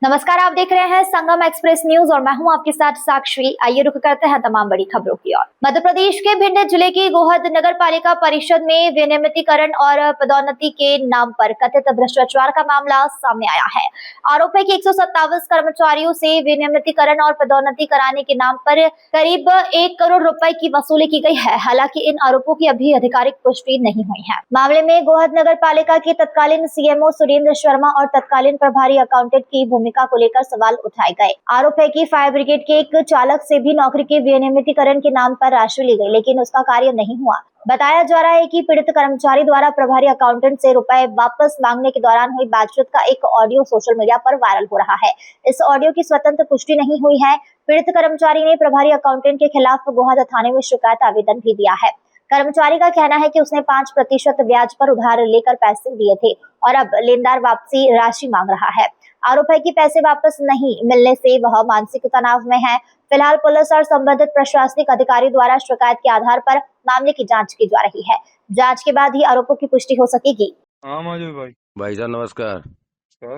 नमस्कार, आप देख रहे हैं संगम एक्सप्रेस न्यूज और मैं हूं आपके साथ साक्षी। आइए रुक करते हैं तमाम बड़ी खबरों की ओर। मध्य प्रदेश के भिंड जिले की गोहद नगर पालिका परिषद में विनियमितीकरण और पदोन्नति के नाम पर कथित भ्रष्टाचार का मामला सामने आया है। आरोप है कि 127 कर्मचारियों से विनियमितीकरण और पदोन्नति कराने के नाम पर करीब 1 करोड़ रुपए की वसूली की गई है। हालांकि इन आरोपों की अभी आधिकारिक पुष्टि नहीं हुई है। मामले में गोहद नगर पालिका के तत्कालीन सीएमओ सुरेंद्र शर्मा और तत्कालीन प्रभारी अकाउंटेंट की भूमिका को लेकर सवाल उठाए गए। आरोप है कि फायर ब्रिगेड के एक चालक से भी नौकरी के विनियमितीकरण के नाम पर राशि ली गई, लेकिन उसका कार्य नहीं हुआ। बताया जा रहा है कि पीड़ित कर्मचारी द्वारा प्रभारी अकाउंटेंट से रुपए वापस मांगने के दौरान हुई बातचीत का एक ऑडियो सोशल मीडिया पर वायरल हो रहा है। इस ऑडियो की स्वतंत्र पुष्टि नहीं हुई है। पीड़ित कर्मचारी ने प्रभारी अकाउंटेंट के खिलाफ गोहद थाने में शिकायत आवेदन भी दिया है। कर्मचारी का कहना है कि उसने 5% ब्याज पर उधार लेकर पैसे दिए थे और अब लेनदार वापसी राशि मांग रहा है। आरोप है कि पैसे वापस नहीं मिलने से वह मानसिक तनाव में है। फिलहाल पुलिस और संबंधित प्रशासनिक अधिकारी द्वारा शिकायत के आधार पर मामले की जांच की जा रही है। जांच के बाद ही आरोपों की पुष्टि हो सकेगी। हाँ माजूद भाई। भाई साहब नमस्कार। सर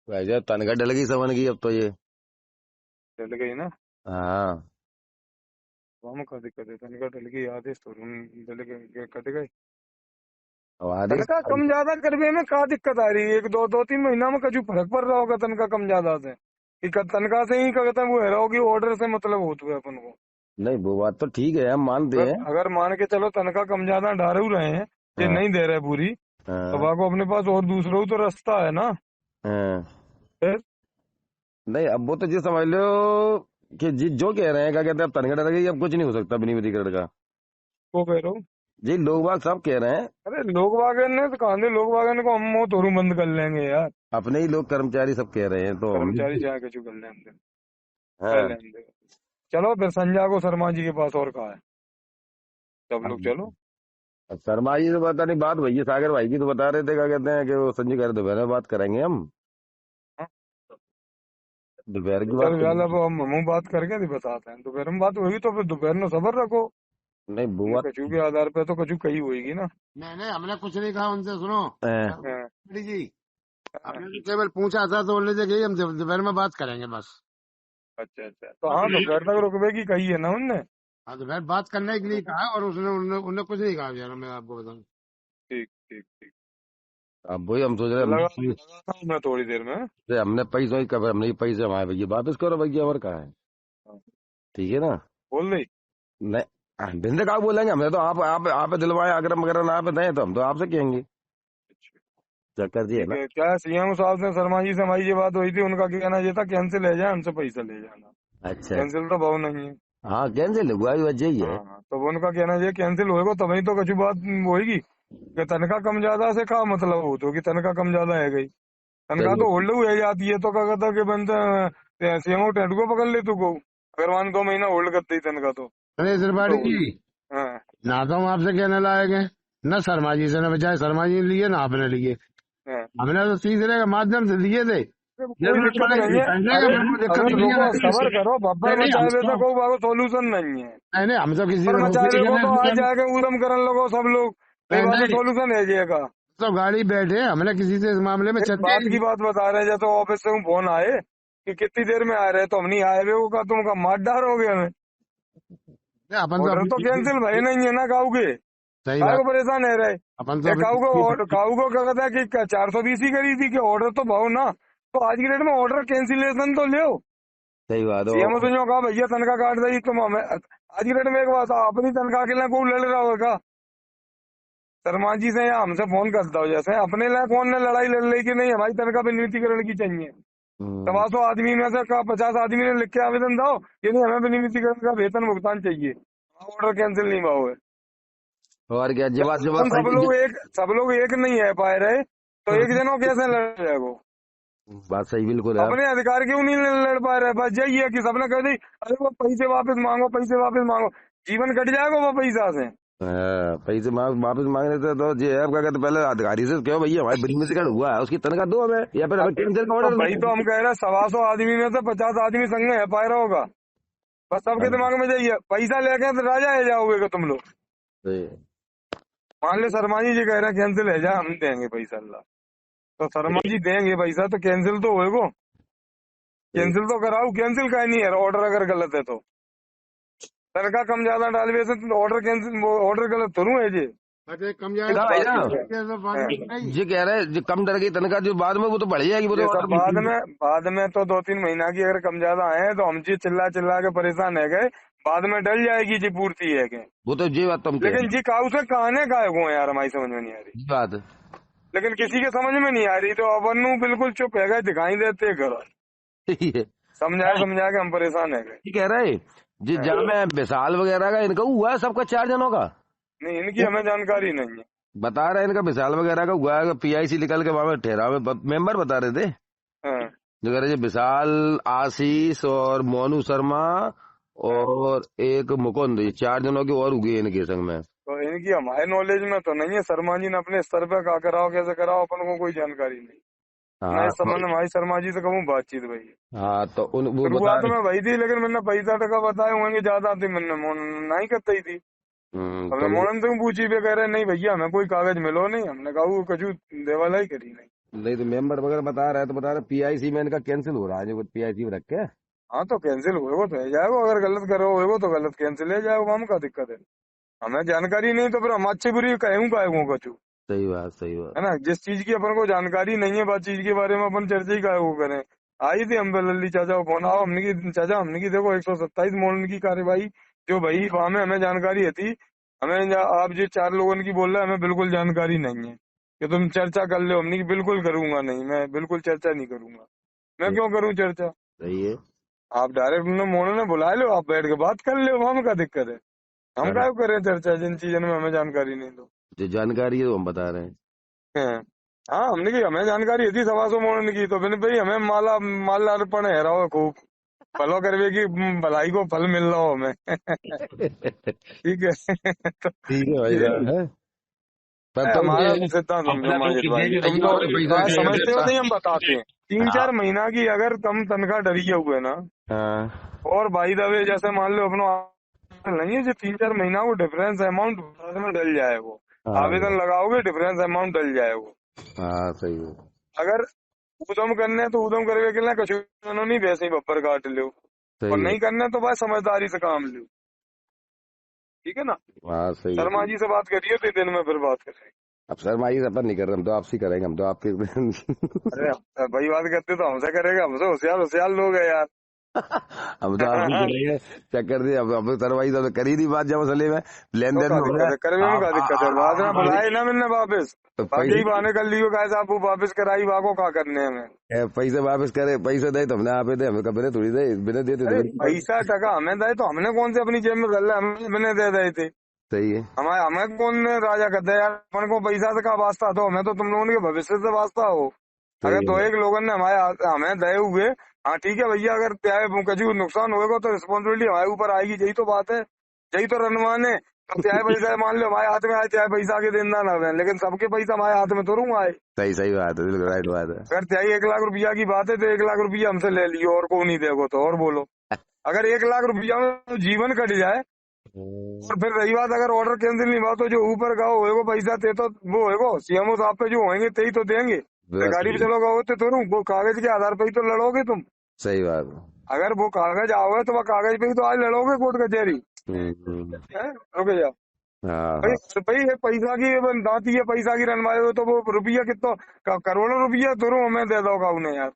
भाई साहब तनख्वाह डल गई समझ गई अब तो ये डल गई ना। हाँ हम का दिक्कत है, तनख्वाह डल गई, आदेश तो डल गए, कट गए। अब आदेश तनख्वाह कम ज्यादा करने में का दिक्कत आ रही है? एक दो दो तीन महीना में कजू फर्क पड़ रहा होगा तनख्वाह कम ज्यादा से। तनख्वाह से ही कहते हैं वो है रहोगी, ऑर्डर से मतलब होते हुए अपन को। नहीं वो बात तो ठीक है, हम मानते हैं। अगर मान के चलो तनख्वाह कम ज्यादा डाल रहे हैं, ये हाँ, नहीं दे रहे पूरी, हाँ, तो आपको अपने पास और दूसरा तो रास्ता है ना। हाँ। फिर नहीं अब वो तो जी समझ लो कि जी जो कह रहे हैं, क्या कहते हैं, अब तनख्वाह डल गई, अब कुछ नहीं हो सकता विनिमयीकरण का। वो कह रहा हूँ। जी लोग बाग सब कह रहे हैं। अरे लोग वागन ने तो कहा, लोग वागन को हम मुंह तोड़ू बंद कर लेंगे यार। अपने ही लोग कर्मचारी सब कह रहे हैं तो हम कर्मचारी चाहे कचू कर लेंगे, हाँ। चलो फिर संजय को शर्मा जी के पास और कहा है, सब लोग चलो। अब शर्मा जी तो पता नहीं, बात भैया सागर भाई की तो बता रहे थे, क्या कहते हैं कि वो संजय कह रहे दोपहर में बात करेंगे हम। हाँ? दोपहर की बात चल यार अब हम मुंह बात करके नहीं बताते हैं, दोपहर में बात हुई तो फिर दोपहर में सबर रखो। नहीं वो बात कचू के आधार पे तो कचू कही होगी ना। नहीं नहीं, हमने कुछ नहीं कहा उनसे। सुनो हाँ, जी, हमने तो केवल पूछा था तो बोलने से कि हम दोपहर में बात करेंगे बस। अच्छा अच्छा, तो हाँ दोपहर तक रुकवे की कही है ना उनने। हाँ, दोपहर बात करने के लिए कहा और उसने उन्होंने उन्होंने कुछ नहीं कहा यार, मैं आपको बताऊं। ठीक ठीक ठीक। अब वही हम सोच रहे लगा हैं, लगाता हूँ मैं थोड़ी देर में। अरे हमने पैसे कब हमने पैसे हमारे भैया वापस करो, भैया और कहा है। हाँ, ठीक है ना। बोल रही। नहीं बिंदे कहा बोलेंगे, हमने तो आप दिलवाए, अगर वगैरह ना पे दें तो हम तो आपसे कहेंगे। चक्कर जी है ठीक ना। है, क्या सीएम साहब से शर्मा जी से हमारी ये बात हुई थी, उनका कहना ये था कैंसिल है जाए, हमसे पैसा ले जाना। अच्छा अच्छा। कैंसिल तो भाव नहीं है। हाँ कैंसिल हुआ ही वजह ही है। हाँ तो उनका कहना ये कैंसिल होएगा तभी तो कछु बात होएगी कि तनख्वाह कम ज्यादा से का मतलब हो तो कि तनख्वाह कम ज्यादा है गई। तनख्वाह चलो तो होल्ड हुई जाती है, तो क्या कहता कि बनते सीएमओ टेंट को पकड़ ले तू को, अगर मान 2 महीना होल्ड कर दी तनख्वाह तो। अरे त्रिपाठी तो जी, हाँ ना तो हम आपसे कहने लायक है, न शर्मा जी से, न बचाए शर्मा जी ने लिए ना आपने लिए। हाँ, हमने तो तीसरे के माध्यम से लिए थे। कोई जरूरत दिक्कत पड़ेगी नहीं है। संजय का, अरे मेरे को दिक्कत अगर नहीं रुको है। सबर करो, बब्बर नहीं नहीं, मचाए हम हुए तो तो कोई सोल्यूशन नहीं है। नहीं नहीं, हम तो किसी बब्बर को मचाए नौकरी हुए को तो आज के जाके उदम करने लगो सब लोग, नहीं नहीं बात नहीं, सोल्यूशन है जाएगा। तो गाड़ी बैठे, हमने किसी से इस मामले में एक चर्चा बात ही की नहीं बात बता रहे हैं, जैसे ऑफिस से फोन आए कि कितनी देर में आ रहे, तो हम नहीं आए हुए का, तुम का मार डालोगे हमें। की। अपन तो ऑर्डर तो कैंसिल भाई नहीं है ना काऊ के, सही काहे बात। को परेशान है रहे। अपन तो काऊ को क्या कहता है कि 420 ही करी थी कि ऑर्डर तो भाव ना, तो आज की डेट में ऑर्डर कैंसिलेशन तो ले। सही बात सीएम हो। तो जो कहा भैया तनख्वाह काट दी, तुम हमें आज की डेट में एक बात अपनी तनख्वाह के लिए कोई लड़ रहा होगा शर्मा जी से या हमसे फोन करता हो, जैसे अपने लिए कौन ने लड़ाई लड़ ली कि नहीं हमारी तनख्वाह विनियमितीकरण की चाहिए। हम्म, 100 आदमी में से 50 आदमी ने लिख के आवेदन दो कि नहीं हमें विनियमितीकरण का वेतन भुगतान चाहिए, ऑर्डर कैंसिल नहीं हुआ है। और क्या जवाब जब हम सब लोग एक नहीं है पाए रहे, तो एक जनों कैसे लड़ जाएगा? बात सही बिल्कुल है। अपने अधिकार क्यों नहीं लड़ पा रहे? बस यही है कि सबने कह दी अरे वो पैसे वापस मांगो, पैसे वापस मांगो, जीवन कट जाएगा वो पैसा से। हाँ, पैसे वापस मांगने से तो जी है, क्या कहते पहले अधिकारी से क्यों भैया हमारे विनिमयीकरण हुआ है उसकी तनख्वाह दो हमें, या फिर हमें कैंसिल का तो ऑर्डर भाई तो हम कह रहे हैं 125 आदमी में से 50 आदमी संग है पाए रहा होगा, बस सबके दिमाग में जाइए पैसा लेके तो राजा है जाओगे तुम लोग। मान ले शर्मा जी कह रहे हैं कैंसिल है जा, हम देंगे पैसा अल्लाह, तो शर्मा जी देंगे पैसा तो कैंसिल तो होएगा। कैंसिल तो कराओ, कैंसिल का नहीं है ऑर्डर अगर गलत है तो। तनख्वाह कम ज्यादा डालवे से तो ऑर्डर कैंसिल, ऑर्डर गलत थोड़ू है जी। अच्छा कम हाँ ज्यादा भैया, तो बाद में नहीं। ये कह रहे हैं जो कम डर की तनख्वाह जो बाद में वो तो बढ़ जाएगी, वो ये तो सर बाद में तो 2-3 महीना की अगर कम ज्यादा आए तो हम जी चिल्ला चिल्ला के परेशान है गए, बाद में डल जाएगी जी पूर्ति है के। वो तो ये बात तुम कह रहे लेकिन जी काऊ से कहने का है यार, हमारी समझ में नहीं आ रही। हैं। बात है। लेकिन किसी के समझ में नहीं आ रही तो अपन नु बिल्कुल चुप है गए, दिखाई देते घर ये समझा के हम परेशान है गए। कह रहे हैं जी जहाँ में विशाल वगैरह का इनका हुआ है सबका 4 जनों का, नहीं इनकी हमें जानकारी नहीं है। बता रहे हैं इनका विशाल वगैरह का हुआ है, पीआईसी निकल के वहां पे ठहराव मेंबर बता रहे थे। हाँ। जो कह रहे थे विशाल, आशीष और मोनू शर्मा और एक मुकुंद, ये 4 जनों की और हुई है इनके संग में। तो इनकी हमारे नॉलेज में तो नहीं है। शर्मा जी ने अपने स्तर पे का कराओ कैसे कराओ अपन को कोई जानकारी नहीं। मैं हाँ इस संबंध में भाई शर्मा जी से कहूँ बातचीत भाई। हाँ, तो वो बता शुरुआत रहे। में वही थी, लेकिन मैंने पैसा टका बताए होंगे ज्यादा थी, मैंने नहीं करता ही थी। हमने तो मोहन सिंह पूछी भी, कह रहे नहीं भैया हमें कोई कागज मिलो नहीं। हमने कहा वो कछु देवाला ही करी नहीं। नहीं तो मेंबर वगैरह बता रहे हैं, तो बता रहे पीआईसी में इनका कैंसिल हो रहा है, जो पीआईसी में रख के। हाँ तो कैंसिल होएगो तो है जाएगा, अगर गलत करो होएगो तो गलत कैंसिल है जाएगा, हम का दिक्कत है। हमें जानकारी नहीं तो फिर हम अच्छी बुरी कहूँ कायगो कछु, सही बात, सही बात। है ना। जिस चीज की अपन को जानकारी नहीं है बात चीज के बारे में अपन चर्चा ही कायगो करें। आई थी हम लल्ली चाचा को फोन, आओ हमने की चाचा हमने की देखो 127 मोड़ने की कार्यवाही जो भाई वहां में हमें जानकारी थी। हमें आप जो 4 लोगों की बोल रहे हैं हमें बिल्कुल जानकारी नहीं है कि तुम चर्चा कर लो। हमने की बिल्कुल करूंगा नहीं, मैं बिल्कुल चर्चा नहीं करूंगा। मैं क्यों करूँ चर्चा? सही है। आप डायरेक्ट उन्होंने मोनो ने बुला लो, आप बैठ के बात कर लो, हम क्या दिक्कत है? हम क्या करें चर्चा जिन चीजों में हमें जानकारी नहीं तो। जो जानकारी है वो हम बता रहे हैं। हैं। हाँ हमने की हमें जानकारी थी 125 मोड़ने की, तो मैंने भाई हमें माल अर्पण है रहा हो खूब फलो करवे की भलाई को फल मिल रहा हो हमें। ठीक है। तो ठीक है भाई ये साहब है। पर तो हमारा ये सिद्धांत समझो अपना माजिद तो भाई, किसी तुम तो पैसा बात समझते हो नहीं नहीं, हम बताते हैं। 3-4 महीना की अगर कम तनख्वाह डरी हुए ना, हाँ और बाई द वे जैसे मान लो अपना नहीं है जो 3-4 महीना वो डिफरेंस अमाउंट में डल जाए, वो आवेदन लगाओगे डिफरेंस अमाउंट डल जाए वो। हाँ, सही है। अगर उदम करने हैं तो उदम करके के लिए कछु नहीं वैसे ही बब्बर काट लो, और सही है। नहीं करने तो बस समझदारी से काम लो। ठीक है ना। हाँ सही है। शर्मा जी से बात करिए तो दिन में फिर बात करेंगे। अब शर्मा जी से अपन नहीं कर रहे, हम तो आपसे ही करेंगे, हम तो आपके अरे भाई बात करते तो हमसे करेगा, हमसे होशियार होशियार लोग है यार। हम तो आपसे करेंगे। चक्कर दिए अब शर्मा जी तो कर ही नहीं बात, जब मसले में लेन तो देन क्या में हो दिक्कत जाए। है? करने में क्या दिक्कत है? बाद में बुलाए ना मैंने वापस, तो बाकी ही पैसे बहाने कर लियो गाय साहब वो वापस कराई वाको का करने हमें। पैसे वापस करे, पैसे दे तो हमने आप दे, हमें कभी थोड़ी दे, बिना देते तो अरे मेरी बात। पैसा टका हमें दे तो हमने कौन से अपनी जेब में डाल हमें मैंने दे रहे थे। सही है। हमें हमें कौन ने राजा कहते हैं यार, अपन को पैसा से का वास्ता, तो हमें तो तुम लोगों के भविष्य से वास्ता हो। अगर सही दो है। एक लोगों ने हमें दे हुए, हाँ ठीक है भैया, अगर त्याय कजू नुकसान होएगा तो रिस्पॉन्सिबिलिटी हमारे ऊपर आएगी, यही तो बात है, यही तो रनमान है। तो त्याय पैसा मान लो हमारे हाथ में आए, त्याय पैसा के देना ना हुए, लेकिन सबके पैसा हमारे हाथ में तो रूंगा आए। सही सही बात है, बिल्कुल राइट बात है। अगर त्याई 1 लाख रुपया की बात है तो 1 लाख रुपया हमसे ले लियो और को नहीं देगो तो और बोलो। अगर 1 लाख रुपया में जीवन कट जाए, और फिर रही बात अगर ऑर्डर कैंसिल नहीं हुआ तो जो ऊपर का होएगो पैसा ते तो वो होएगो सीएमओ साहब पे जो होंगे ते ही तो देंगे। बस गाड़ी पे चलोगे होते तो वो कागज के आधार पर ही तो लड़ोगे तुम। सही बात है। अगर वो कागज आओगे तो वह कागज पे ही तो आज लड़ोगे कोर्ट कचहरी। रुके जाओ हाँ भाई। हाँ, भाई ये पैसा की दांती है, पैसा की रनवाए हो तो वो रुपया कितना करोड़ों रुपया तुरु हमें दे दोगा उन्हें यार।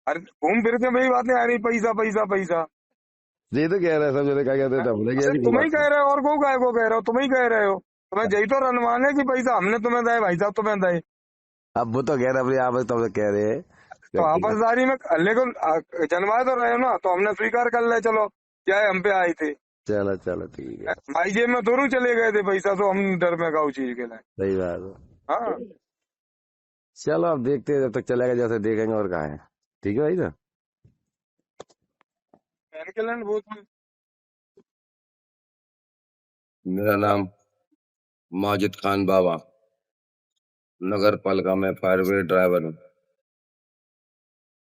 अरे घूम फिर के मेरी बातें आ रही, पैसा पैसा पैसा। ये तो कह रहे हैं सब जने, क्या कहते थे हमने, अरे तुम ही कह रहे हो और को काय को कह रहे हो, तुम ही कह रहे हो। तुम्हें यही तो रनवान है कि पैसा हमने तुम्हें दे, भाई साहब तुम्हें दे। अब वो तो कह रहे हैं, आप तो कह रहे हैं। तो आपसदारी में लेकिन जनवाए तो रहे हो ना, तो हमने स्वीकार कर ले चलो क्या है, हम पे आए थे। चलो चलो ठीक है। भाई जेब में दोनों चले गए थे पैसा, तो हम डर में गाँव चीज के लिए। सही बात है। हाँ चलो अब देखते हैं, जब तक चलेगा जैसे देखेंगे, और कहा है। ठीक है भाई साहब। बहुत मेरा नाम माजिद खान बाबा, नगर पालिका में फायरब्रिगेड ड्राइवर हूँ।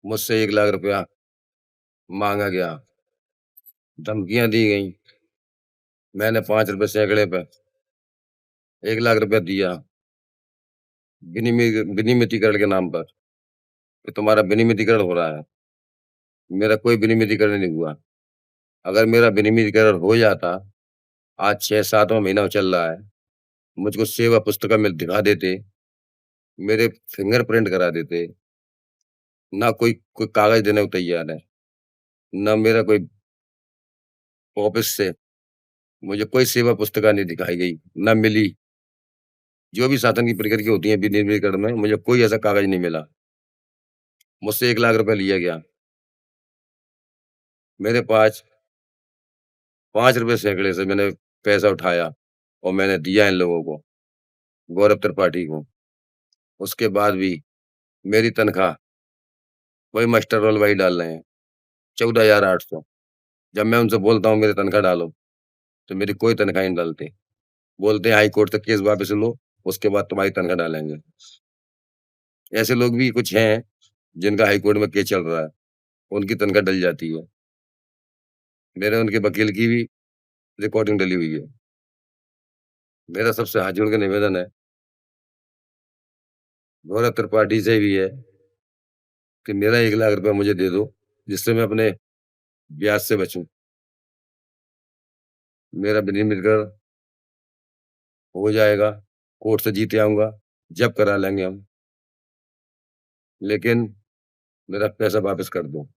मुझसे 1 लाख रुपया मांगा गया, धमकियां दी गई। मैंने 5 रुपए सैकड़े पे 1 लाख रुपया दिया, विनिमयीकरण के नाम पर कि तुम्हारा विनिमयीकरण हो रहा है। मेरा कोई विनियमितीकरण नहीं हुआ। अगर मेरा विनियमितीकरण हो जाता, आज 6-7वां महीना चल रहा है, मुझको सेवा पुस्तिका में दिखा देते, मेरे फिंगरप्रिंट करा देते, ना कोई कोई कागज़ देने को तैयार है, ना मेरा कोई ऑफिस से मुझे कोई सेवा पुस्तिका नहीं दिखाई गई, ना मिली। जो भी शासन की प्रक्रिया होती है विनियमितीकरण में, मुझे कोई ऐसा कागज़ नहीं मिला। मुझसे 1 लाख रुपए लिया गया। मेरे पास ₹5 सैकड़े से मैंने पैसा उठाया और मैंने दिया इन लोगों को, गौरव त्रिपाठी को। उसके बाद भी मेरी तनख्वाह वही मास्टर रोल वही डाल रहे हैं, 14,800। जब मैं उनसे बोलता हूँ मेरी तनख्वाह डालो, तो मेरी कोई तनख्वाह नहीं डालते। बोलते हैं हाई कोर्ट से केस वापस लो, उसके बाद तुम्हारी तनख्वाह डालेंगे। ऐसे लोग भी कुछ हैं, जिनका हाई कोर्ट में केस चल रहा है, उनकी तनख्वाह डल जाती है। मेरे उनके वकील की भी रिकॉर्डिंग डली हुई है। मेरा सबसे हाथ जोड़ के निवेदन है, गौरव त्रिपाठी से भी है कि मेरा 1 लाख रुपए मुझे दे दो, जिससे मैं अपने ब्याज से बचूँ। मेरा विनियमितीकरण हो जाएगा, कोर्ट से जीत आऊँगा, जब्त करा लेंगे हम, लेकिन मेरा पैसा वापस कर दो,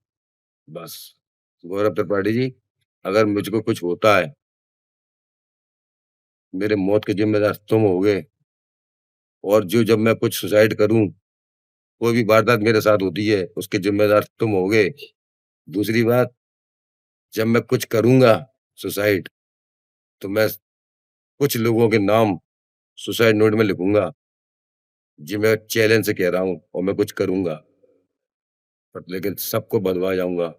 बस। गौरव त्रिपाठी जी, अगर मुझको कुछ होता है, मेरे मौत के ज़िम्मेदार तुम होगे और जो जब मैं कुछ सुसाइड करूँ, कोई भी वारदात मेरे साथ होती है, उसके ज़िम्मेदार तुम होगे। दूसरी बात, जब मैं कुछ करूँगा सुसाइड, तो मैं कुछ लोगों के नाम सुसाइड नोट में लिखूँगा, जी मैं चैलेंज से कह रहा हूँ और मैं कुछ करूँगा, पर लेकिन सबको बँधवा जाऊँगा।